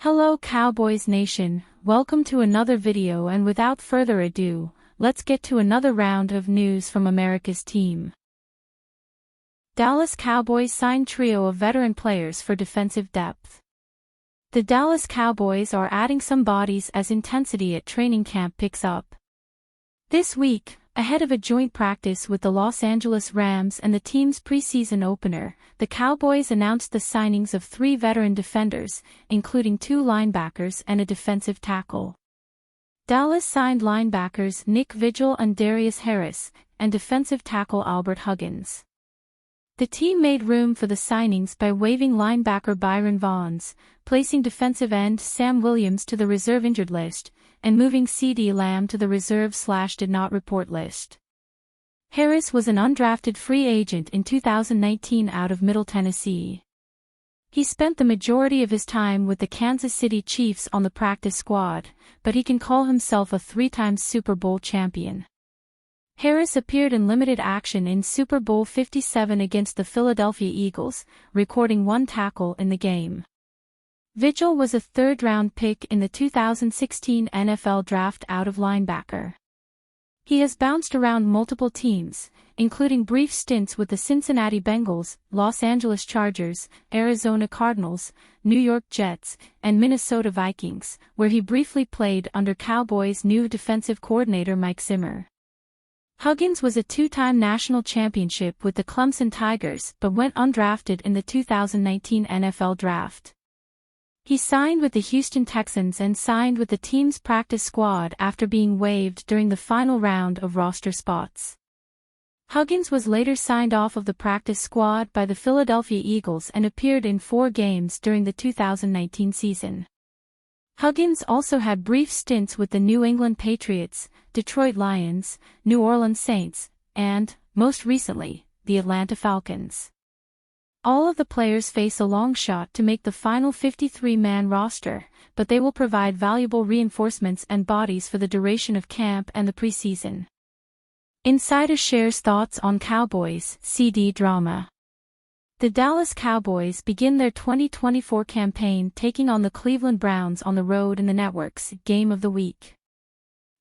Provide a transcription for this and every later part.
Hello Cowboys Nation, welcome to another video, and without further ado, let's get to another round of news from America's team. Dallas Cowboys sign trio of veteran players for defensive depth. The Dallas Cowboys are adding some bodies as intensity at training camp picks up. This week, ahead of a joint practice with the Los Angeles Rams and the team's preseason opener, the Cowboys announced the signings of 3 veteran defenders, including 2 linebackers and a defensive tackle. Dallas signed linebackers Nick Vigil and Darius Harris, and defensive tackle Albert Huggins. The team made room for the signings by waiving linebacker Byron Vaughns, placing defensive end Sam Williams to the reserve injured list, and moving CeeDee Lamb to the reserve/did not report list. Harris was an undrafted free agent in 2019 out of Middle Tennessee. He spent the majority of his time with the Kansas City Chiefs on the practice squad, but he can call himself a 3-time Super Bowl champion. Harris appeared in limited action in Super Bowl 57 against the Philadelphia Eagles, recording 1 tackle in the game. Vigil was a 3rd-round pick in the 2016 NFL Draft out of linebacker. He has bounced around multiple teams, including brief stints with the Cincinnati Bengals, Los Angeles Chargers, Arizona Cardinals, New York Jets, and Minnesota Vikings, where he briefly played under Cowboys' new defensive coordinator Mike Zimmer. Huggins was a 2-time national championship with the Clemson Tigers but went undrafted in the 2019 NFL Draft. He signed with the Houston Texans and signed with the team's practice squad after being waived during the final round of roster spots. Huggins was later signed off of the practice squad by the Philadelphia Eagles and appeared in 4 games during the 2019 season. Huggins also had brief stints with the New England Patriots, Detroit Lions, New Orleans Saints, and, most recently, the Atlanta Falcons. All of the players face a long shot to make the final 53-man roster, but they will provide valuable reinforcements and bodies for the duration of camp and the preseason. Insider shares thoughts on Cowboys CD drama. The Dallas Cowboys begin their 2024 campaign taking on the Cleveland Browns on the road in the network's Game of the Week.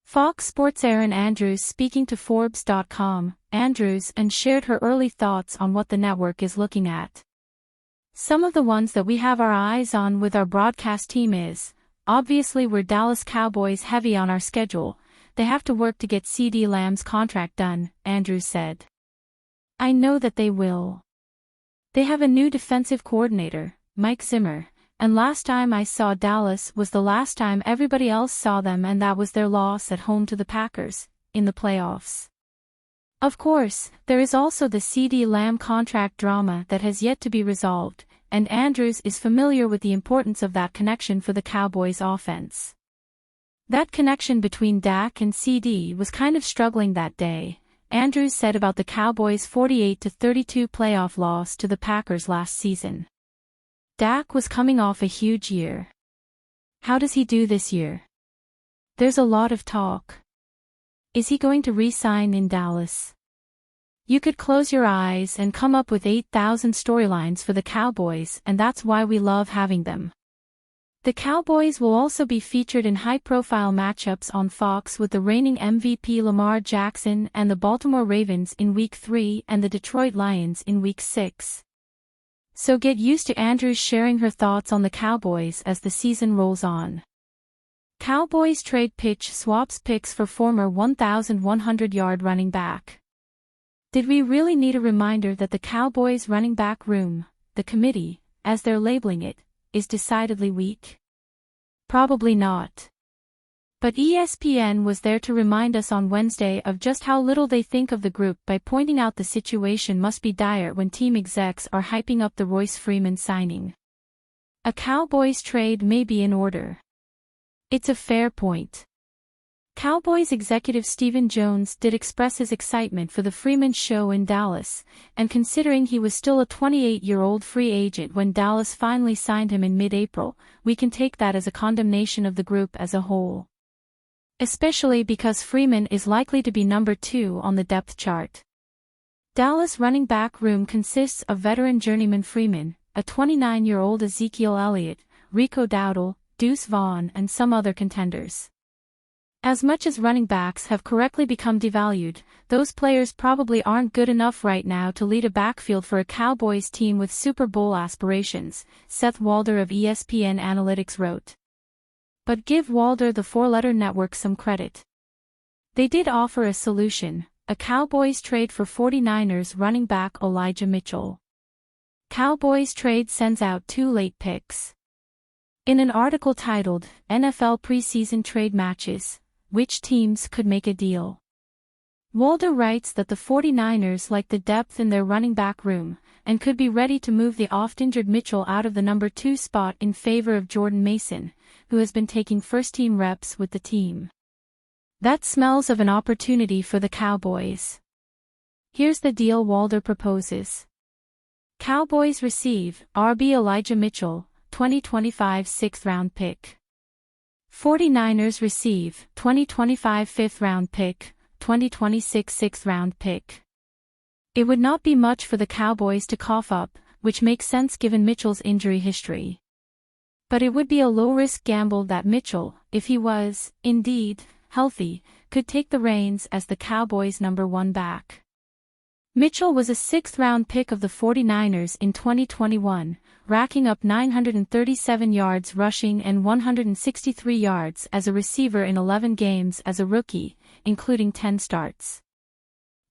Fox Sports' Erin Andrews speaking to Forbes.com, Andrews and shared her early thoughts on what the network is looking at. Some of the ones that we have our eyes on with our broadcast team is, obviously we're Dallas Cowboys heavy on our schedule, they have to work to get CeeDee Lamb's contract done, Andrews said. I know that they will. They have a new defensive coordinator, Mike Zimmer, and last time I saw Dallas was the last time everybody else saw them, and that was their loss at home to the Packers, in the playoffs. Of course, there is also the CeeDee Lamb contract drama that has yet to be resolved, and Andrews is familiar with the importance of that connection for the Cowboys offense. That connection between Dak and CeeDee was kind of struggling that day, Andrews said about the Cowboys' 48-32 playoff loss to the Packers last season. Dak was coming off a huge year. How does he do this year? There's a lot of talk. Is he going to re-sign in Dallas? You could close your eyes and come up with 8,000 storylines for the Cowboys, and that's why we love having them. The Cowboys will also be featured in high-profile matchups on Fox with the reigning MVP Lamar Jackson and the Baltimore Ravens in Week 3 and the Detroit Lions in Week 6. So get used to Andrews sharing her thoughts on the Cowboys as the season rolls on. Cowboys trade pitch swaps picks for former 1,100-yard running back. Did we really need a reminder that the Cowboys running back room, the committee, as they're labeling it, is decidedly weak? Probably not. But ESPN was there to remind us on Wednesday of just how little they think of the group by pointing out the situation must be dire when team execs are hyping up the Royce Freeman signing. A Cowboys trade may be in order. It's a fair point. Cowboys executive Stephen Jones did express his excitement for the Freeman show in Dallas, and considering he was still a 28-year-old free agent when Dallas finally signed him in mid-April, we can take that as a condemnation of the group as a whole. Especially because Freeman is likely to be number 2 on the depth chart. Dallas running back room consists of veteran journeyman Freeman, a 29-year-old Ezekiel Elliott, Rico Dowdle, Deuce Vaughn and some other contenders. As much as running backs have correctly become devalued, those players probably aren't good enough right now to lead a backfield for a Cowboys team with Super Bowl aspirations, Seth Walder of ESPN Analytics wrote. But give Walder the four-letter network some credit. They did offer a solution, a Cowboys trade for 49ers running back Elijah Mitchell. Cowboys trade sends out 2 late picks. In an article titled, NFL Preseason Trade Matches, Which Teams Could Make a Deal? Walder writes that the 49ers like the depth in their running back room, and could be ready to move the oft-injured Mitchell out of the number 2 spot in favor of Jordan Mason, who has been taking first-team reps with the team. That smells of an opportunity for the Cowboys. Here's the deal Walder proposes. Cowboys receive RB Elijah Mitchell, 2025 6th-round pick. 49ers receive 2025 5th-round pick, 2026 6th-round pick. It would not be much for the Cowboys to cough up, which makes sense given Mitchell's injury history. But it would be a low-risk gamble that Mitchell, if he was, indeed, healthy, could take the reins as the Cowboys' number 1 back. Mitchell was a 6th-round pick of the 49ers in 2021, racking up 937 yards rushing and 163 yards as a receiver in 11 games as a rookie, including 10 starts.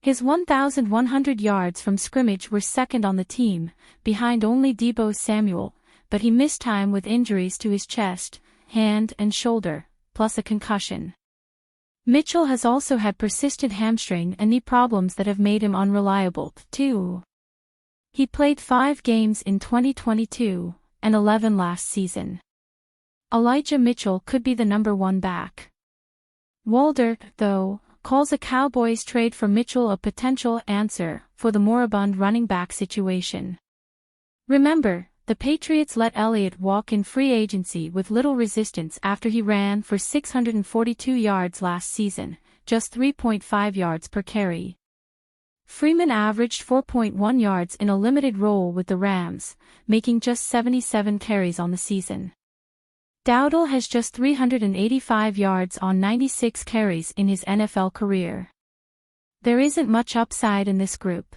His 1,100 yards from scrimmage were second on the team, behind only Deebo Samuel, but he missed time with injuries to his chest, hand and shoulder, plus a concussion. Mitchell has also had persistent hamstring and knee problems that have made him unreliable, too. He played 5 games in 2022, and 11 last season. Elijah Mitchell could be the number 1 back. Walder, though, calls a Cowboys trade for Mitchell a potential answer for the moribund running back situation. Remember, the Patriots let Elliott walk in free agency with little resistance after he ran for 642 yards last season, just 3.5 yards per carry. Freeman averaged 4.1 yards in a limited role with the Rams, making just 77 carries on the season. Dowdle has just 385 yards on 96 carries in his NFL career. There isn't much upside in this group.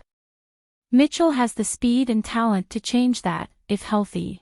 Mitchell has the speed and talent to change that, if healthy.